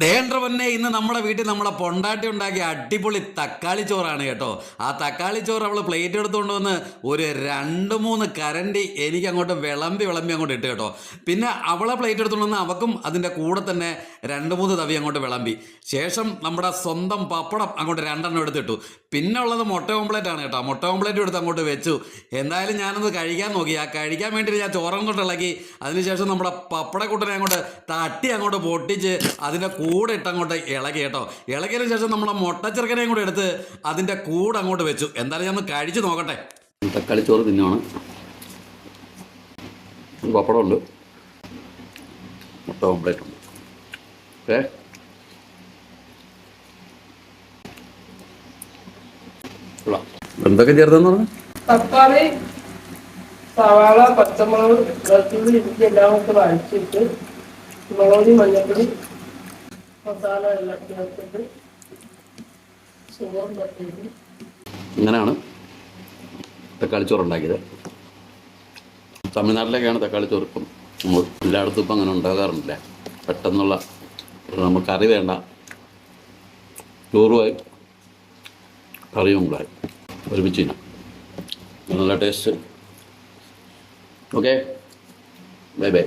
ദേണ്ടവന്നെ ഇന്ന് നമ്മുടെ വീട്ടിൽ നമ്മളെ പൊണ്ടാട്ടി ഉണ്ടാക്കിയ അടിപൊളി തക്കാളി ചോറാണ് കേട്ടോ. ആ തക്കാളി ചോറ് അവൾ പ്ലേറ്റ് എടുത്തുകൊണ്ട് വന്ന് ഒരു 2-3 കരണ്ടി എനിക്ക് അങ്ങോട്ട് വിളമ്പി അങ്ങോട്ട് ഇട്ട് കേട്ടോ. പിന്നെ അവളെ പ്ലേറ്റ് എടുത്തുകൊണ്ട് വന്ന് അവക്കും അതിൻ്റെ കൂടെ തന്നെ 2-3 തവി അങ്ങോട്ട് വിളമ്പി. ശേഷം നമ്മുടെ സ്വന്തം പപ്പടം അങ്ങോട്ട് 2 എടുത്തിട്ടു. പിന്നെ ഉള്ളത് മുട്ട ഓംപ്ലേറ്റ് ആണ് കേട്ടോ. മുട്ട ഓംപ്ലേറ്റ് എടുത്ത് അങ്ങോട്ട് വെച്ചു. എന്തായാലും ഞാനൊന്ന് കഴിക്കാൻ നോക്കി. ആ കഴിക്കാൻ വേണ്ടിയിട്ട് ഞാൻ ചോറം കൊണ്ട് ഇളക്കി. അതിനുശേഷം നമ്മുടെ പപ്പടക്കൂട്ടനെ അങ്ങോട്ട് തട്ടി അങ്ങോട്ട് പൊട്ടിച്ച് അതിൻ്റെ കൂടെ ഇട്ടങ്ങോട്ട് ഇളകി കേട്ടോ. ഇളകിയതിന് ശേഷം നമ്മുടെ മുട്ടച്ചെറുക്കനെയും കൂടെ എടുത്ത് അതിൻ്റെ കൂടെ അങ്ങോട്ട് വെച്ചു. എന്തായാലും ഞാൻ ഒന്ന് കഴിച്ച് നോക്കട്ടെ. തക്കാളി ചോറ് തിന്നാണ്. പപ്പടമുണ്ട്, മുട്ട ഓംപ്ലേറ്റ് ഉണ്ട്. ഓക്കെ, എന്തൊക്കെ ചേർത്തെന്ന് പറഞ്ഞു? തക്കാളി, സവാള, പച്ചമുളക്, വെളുത്തുള്ളി, ഇഞ്ചി എല്ലാം കൂടെ വഴച്ചിട്ട് മുളക്, മഞ്ഞൾപ്പൊടി, മസാല എല്ലാം ചേർത്തിട്ട് ചോറ് തട്ടിയിട്ട് ഇങ്ങനെയാണ് തക്കാളി ചോറ് ഉണ്ടാക്കിയത്. തമിഴ്നാട്ടിലേക്കാണ് തക്കാളി ചോറ് ഇപ്പം എല്ലായിടത്തും ഇപ്പം അങ്ങനെ ഉണ്ടാകാറുണ്ടില്ല. പെട്ടെന്നുള്ള നമുക്ക് കറി വേണ്ട, ചോറുമായി കറിയും കൂടായി ഒരുമിച്ച് നല്ല ടേസ്റ്റ്. Okay, bye bye.